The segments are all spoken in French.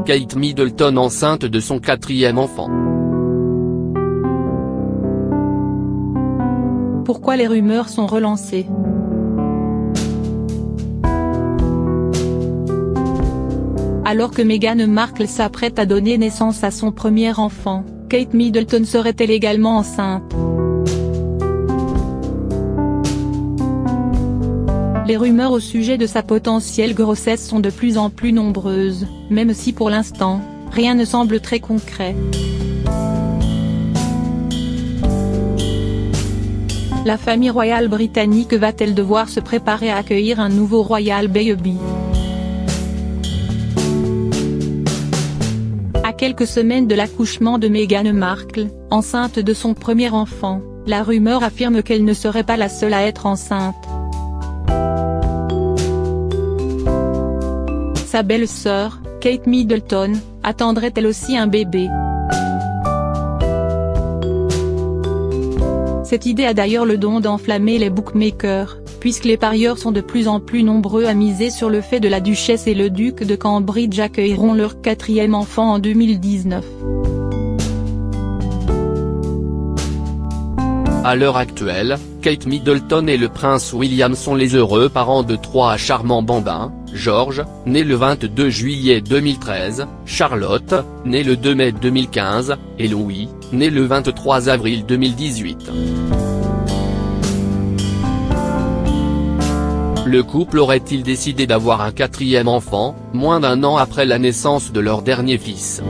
Kate Middleton enceinte de son 4e enfant. Pourquoi les rumeurs sont relancées? Alors que Meghan Markle s'apprête à donner naissance à son premier enfant, Kate Middleton serait-elle également enceinte? Les rumeurs au sujet de sa potentielle grossesse sont de plus en plus nombreuses, même si pour l'instant, rien ne semble très concret. La famille royale britannique va-t-elle devoir se préparer à accueillir un nouveau royal baby? À quelques semaines de l'accouchement de Meghan Markle, enceinte de son premier enfant, la rumeur affirme qu'elle ne serait pas la seule à être enceinte. Sa belle-sœur, Kate Middleton, attendrait-elle aussi un bébé? Cette idée a d'ailleurs le don d'enflammer les bookmakers, puisque les parieurs sont de plus en plus nombreux à miser sur le fait que la duchesse et le duc de Cambridge accueilleront leur 4e enfant en 2019. À l'heure actuelle, Kate Middleton et le prince William sont les heureux parents de 3 charmants bambins, George, né le 22 juillet 2013, Charlotte, née le 2 mai 2015, et Louis, né le 23 avril 2018. Le couple aurait-il décidé d'avoir un 4e enfant, moins d'1 an après la naissance de leur dernier fils?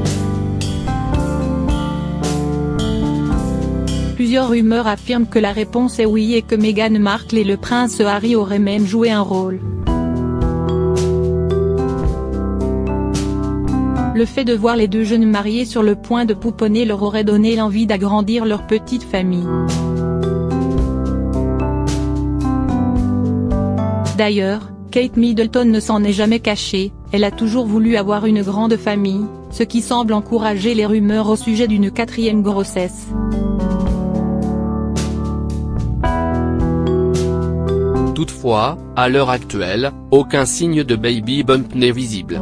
Plusieurs rumeurs affirment que la réponse est oui et que Meghan Markle et le prince Harry auraient même joué un rôle. Le fait de voir les deux jeunes mariés sur le point de pouponner leur aurait donné l'envie d'agrandir leur petite famille. D'ailleurs, Kate Middleton ne s'en est jamais cachée, elle a toujours voulu avoir une grande famille, ce qui semble encourager les rumeurs au sujet d'une 4e grossesse. Toutefois, à l'heure actuelle, aucun signe de baby bump n'est visible.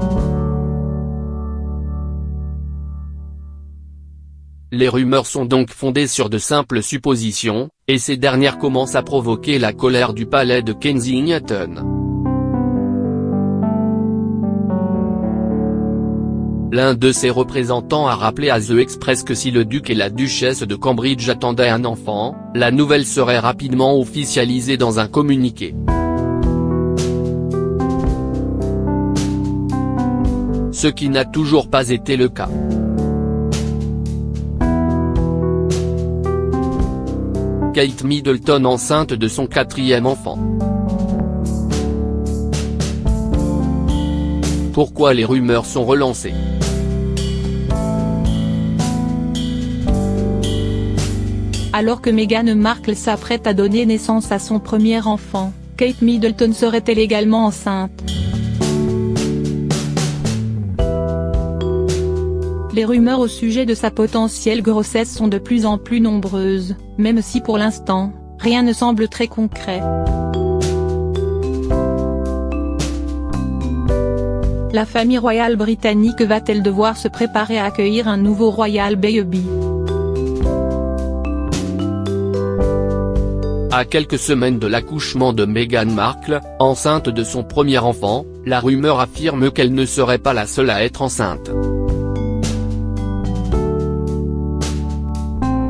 Les rumeurs sont donc fondées sur de simples suppositions, et ces dernières commencent à provoquer la colère du palais de Kensington. L'un de ses représentants a rappelé à The Express que si le duc et la duchesse de Cambridge attendaient un enfant, la nouvelle serait rapidement officialisée dans un communiqué. Ce qui n'a toujours pas été le cas. Kate Middleton enceinte de son 4e enfant. Pourquoi les rumeurs sont relancées? Alors que Meghan Markle s'apprête à donner naissance à son premier enfant, Kate Middleton serait-elle également enceinte? Les rumeurs au sujet de sa potentielle grossesse sont de plus en plus nombreuses, même si pour l'instant, rien ne semble très concret. La famille royale britannique va-t-elle devoir se préparer à accueillir un nouveau royal baby? À quelques semaines de l'accouchement de Meghan Markle, enceinte de son premier enfant, la rumeur affirme qu'elle ne serait pas la seule à être enceinte.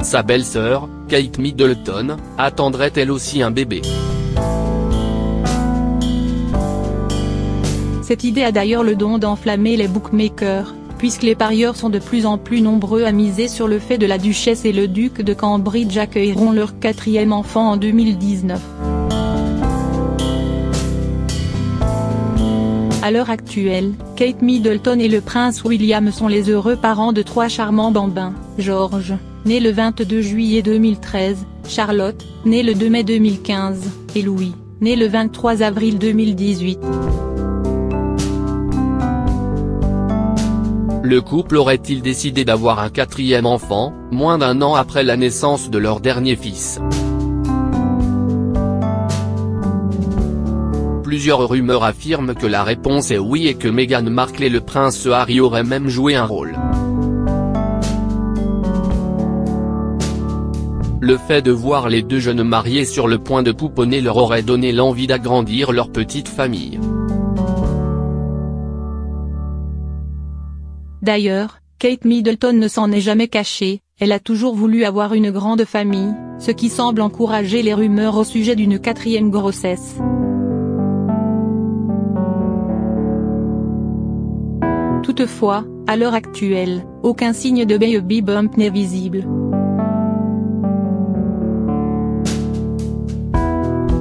Sa belle-sœur, Kate Middleton, attendrait elle aussi un bébé. Cette idée a d'ailleurs le don d'enflammer les bookmakers, puisque les parieurs sont de plus en plus nombreux à miser sur le fait que la duchesse et le duc de Cambridge accueilleront leur 4e enfant en 2019. À l'heure actuelle, Kate Middleton et le prince William sont les heureux parents de 3 charmants bambins, George, né le 22 juillet 2013, Charlotte, née le 2 mai 2015, et Louis, né le 23 avril 2018. Le couple aurait-il décidé d'avoir un 4e enfant, moins d'1 an après la naissance de leur dernier fils? Plusieurs rumeurs affirment que la réponse est oui et que Meghan Markle et le prince Harry auraient même joué un rôle. Le fait de voir les deux jeunes mariés sur le point de pouponner leur aurait donné l'envie d'agrandir leur petite famille. D'ailleurs, Kate Middleton ne s'en est jamais cachée, elle a toujours voulu avoir une grande famille, ce qui semble encourager les rumeurs au sujet d'une 4e grossesse. Toutefois, à l'heure actuelle, aucun signe de baby bump n'est visible.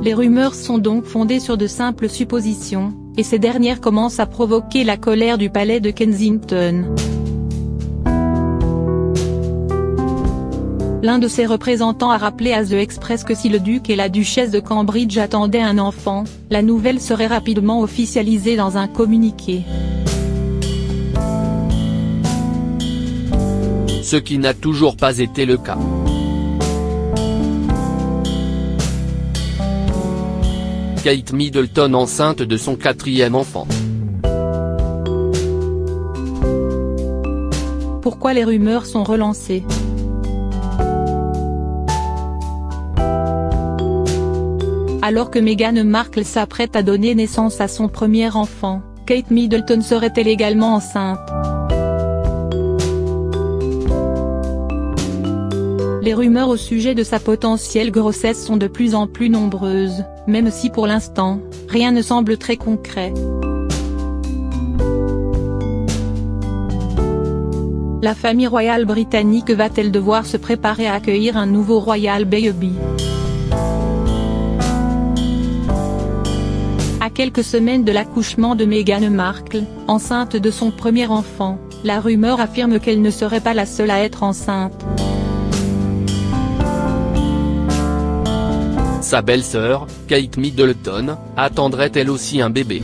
Les rumeurs sont donc fondées sur de simples suppositions, et ces dernières commencent à provoquer la colère du palais de Kensington. L'un de ses représentants a rappelé à The Express que si le duc et la duchesse de Cambridge attendaient un enfant, la nouvelle serait rapidement officialisée dans un communiqué. Ce qui n'a toujours pas été le cas. Kate Middleton enceinte de son 4e enfant. Pourquoi les rumeurs sont relancées? Alors que Meghan Markle s'apprête à donner naissance à son premier enfant, Kate Middleton serait-elle également enceinte? Les rumeurs au sujet de sa potentielle grossesse sont de plus en plus nombreuses, même si pour l'instant, rien ne semble très concret. La famille royale britannique va-t-elle devoir se préparer à accueillir un nouveau royal baby? À quelques semaines de l'accouchement de Meghan Markle, enceinte de son premier enfant, la rumeur affirme qu'elle ne serait pas la seule à être enceinte. Sa belle-sœur, Kate Middleton, attendrait elle aussi un bébé.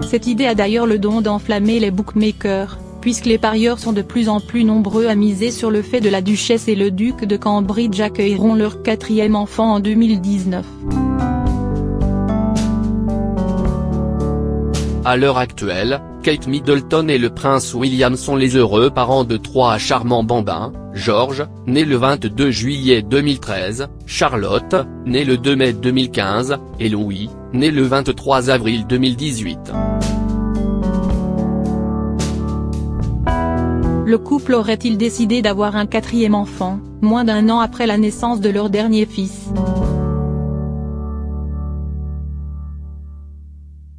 Cette idée a d'ailleurs le don d'enflammer les bookmakers, puisque les parieurs sont de plus en plus nombreux à miser sur le fait que la duchesse et le duc de Cambridge accueilleront leur 4e enfant en 2019. À l'heure actuelle, Kate Middleton et le prince William sont les heureux parents de 3 charmants bambins, George, né le 22 juillet 2013, Charlotte, née le 2 mai 2015, et Louis, né le 23 avril 2018. Le couple aurait-il décidé d'avoir un 4e enfant, moins d'un an après la naissance de leur dernier fils?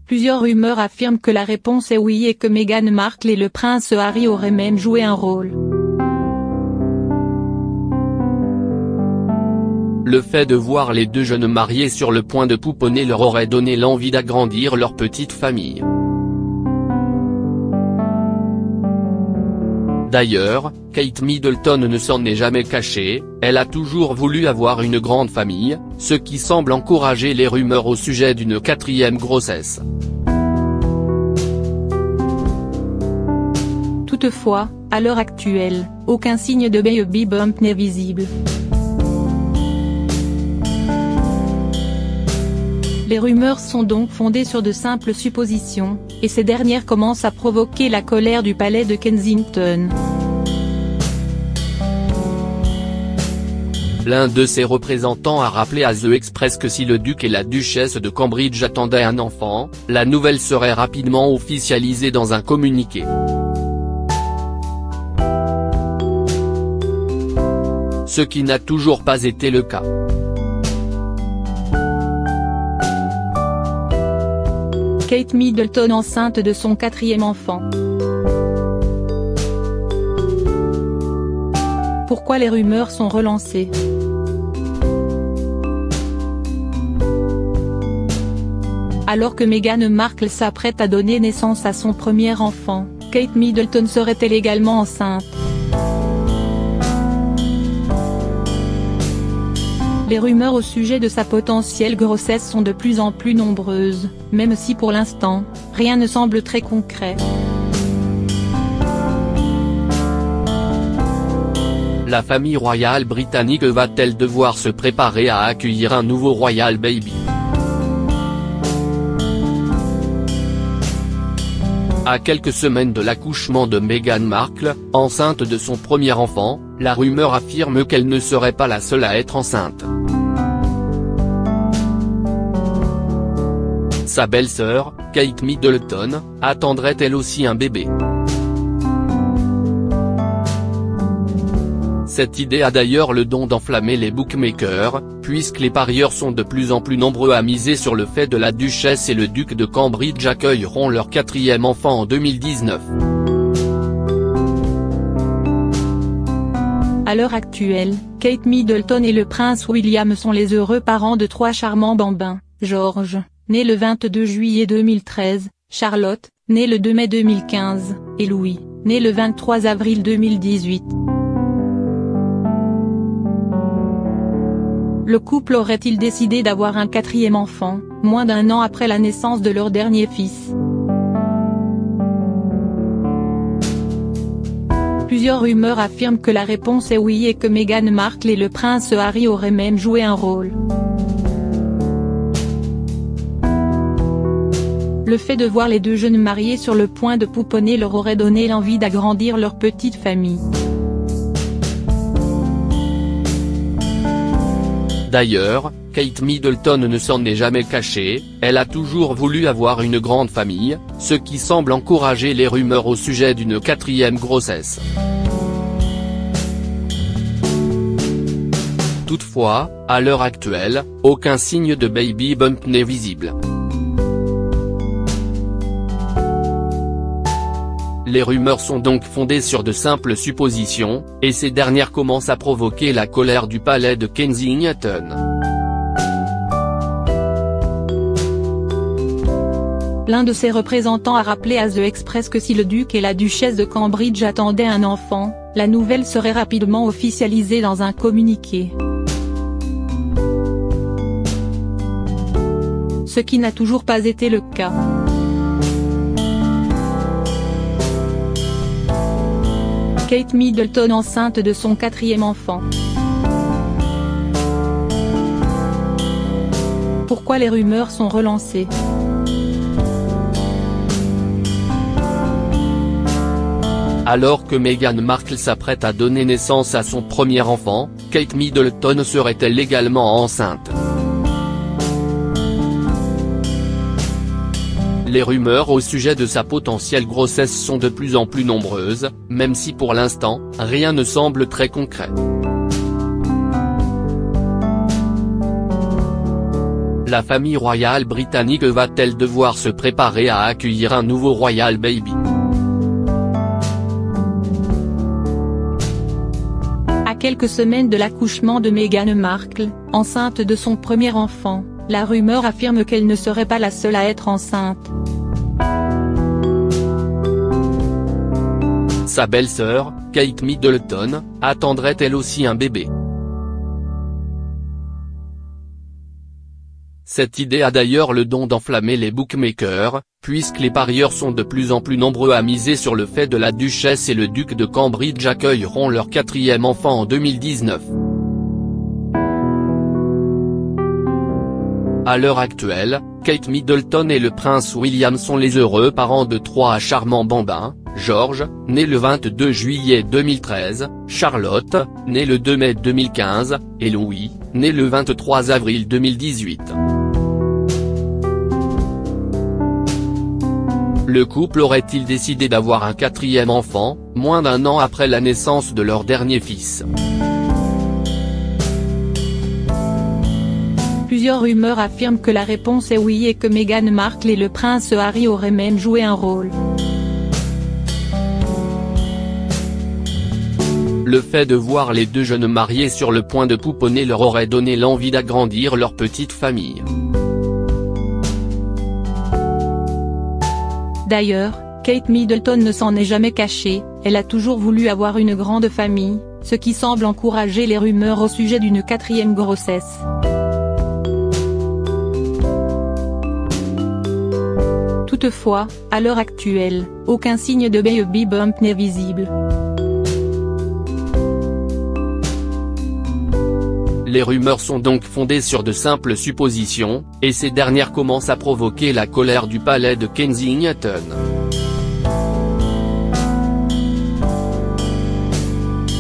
Plusieurs rumeurs affirment que la réponse est oui et que Meghan Markle et le prince Harry auraient même joué un rôle. Le fait de voir les deux jeunes mariés sur le point de pouponner leur aurait donné l'envie d'agrandir leur petite famille. D'ailleurs, Kate Middleton ne s'en est jamais cachée, elle a toujours voulu avoir une grande famille, ce qui semble encourager les rumeurs au sujet d'une 4e grossesse. Toutefois, à l'heure actuelle, aucun signe de baby bump n'est visible. Les rumeurs sont donc fondées sur de simples suppositions, et ces dernières commencent à provoquer la colère du palais de Kensington. L'un de ses représentants a rappelé à The Express que si le duc et la duchesse de Cambridge attendaient un enfant, la nouvelle serait rapidement officialisée dans un communiqué. Ce qui n'a toujours pas été le cas. Kate Middleton enceinte de son 4e enfant. Pourquoi les rumeurs sont relancées? Alors que Meghan Markle s'apprête à donner naissance à son premier enfant, Kate Middleton serait-elle également enceinte? Les rumeurs au sujet de sa potentielle grossesse sont de plus en plus nombreuses, même si pour l'instant, rien ne semble très concret. La famille royale britannique va-t-elle devoir se préparer à accueillir un nouveau royal baby? À quelques semaines de l'accouchement de Meghan Markle, enceinte de son premier enfant, la rumeur affirme qu'elle ne serait pas la seule à être enceinte. Sa belle-sœur, Kate Middleton, attendrait elle aussi un bébé. Cette idée a d'ailleurs le don d'enflammer les bookmakers, puisque les parieurs sont de plus en plus nombreux à miser sur le fait que la duchesse et le duc de Cambridge accueilleront leur quatrième enfant en 2019. À l'heure actuelle, Kate Middleton et le prince William sont les heureux parents de trois charmants bambins: George, né le 22 juillet 2013, Charlotte, née le 2 mai 2015, et Louis, né le 23 avril 2018. Le couple aurait-il décidé d'avoir un quatrième enfant, moins d'un an après la naissance de leur dernier fils? Plusieurs rumeurs affirment que la réponse est oui et que Meghan Markle et le prince Harry auraient même joué un rôle. Le fait de voir les deux jeunes mariés sur le point de pouponner leur aurait donné l'envie d'agrandir leur petite famille. D'ailleurs, Kate Middleton ne s'en est jamais cachée, elle a toujours voulu avoir une grande famille, ce qui semble encourager les rumeurs au sujet d'une quatrième grossesse. Toutefois, à l'heure actuelle, aucun signe de baby bump n'est visible. Les rumeurs sont donc fondées sur de simples suppositions, et ces dernières commencent à provoquer la colère du palais de Kensington. L'un de ses représentants a rappelé à The Express que si le duc et la duchesse de Cambridge attendaient un enfant, la nouvelle serait rapidement officialisée dans un communiqué. Ce qui n'a toujours pas été le cas. Kate Middleton enceinte de son quatrième enfant. Pourquoi les rumeurs sont relancées? Alors que Meghan Markle s'apprête à donner naissance à son premier enfant, Kate Middleton serait-elle également enceinte? Les rumeurs au sujet de sa potentielle grossesse sont de plus en plus nombreuses, même si pour l'instant, rien ne semble très concret. La famille royale britannique va-t-elle devoir se préparer à accueillir un nouveau royal baby? À quelques semaines de l'accouchement de Meghan Markle, enceinte de son premier enfant, la rumeur affirme qu'elle ne serait pas la seule à être enceinte. Sa belle-sœur, Kate Middleton, attendrait elle aussi un bébé. Cette idée a d'ailleurs le don d'enflammer les bookmakers, puisque les parieurs sont de plus en plus nombreux à miser sur le fait que la duchesse et le duc de Cambridge accueilleront leur quatrième enfant en 2019. À l'heure actuelle, Kate Middleton et le prince William sont les heureux parents de trois charmants bambins: George, né le 22 juillet 2013, Charlotte, née le 2 mai 2015, et Louis, né le 23 avril 2018. Le couple aurait-il décidé d'avoir un quatrième enfant, moins d'un an après la naissance de leur dernier fils? Plusieurs rumeurs affirment que la réponse est oui et que Meghan Markle et le prince Harry auraient même joué un rôle. Le fait de voir les deux jeunes mariés sur le point de pouponner leur aurait donné l'envie d'agrandir leur petite famille. D'ailleurs, Kate Middleton ne s'en est jamais cachée, elle a toujours voulu avoir une grande famille, ce qui semble encourager les rumeurs au sujet d'une quatrième grossesse. Toutefois, à l'heure actuelle, aucun signe de baby bump n'est visible. Les rumeurs sont donc fondées sur de simples suppositions, et ces dernières commencent à provoquer la colère du palais de Kensington.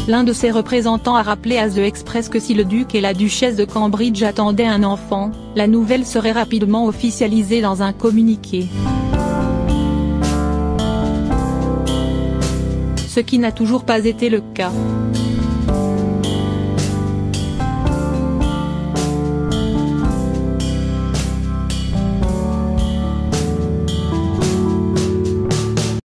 L'un de ses représentants a rappelé à The Express que si le duc et la duchesse de Cambridge attendaient un enfant, la nouvelle serait rapidement officialisée dans un communiqué. Ce qui n'a toujours pas été le cas.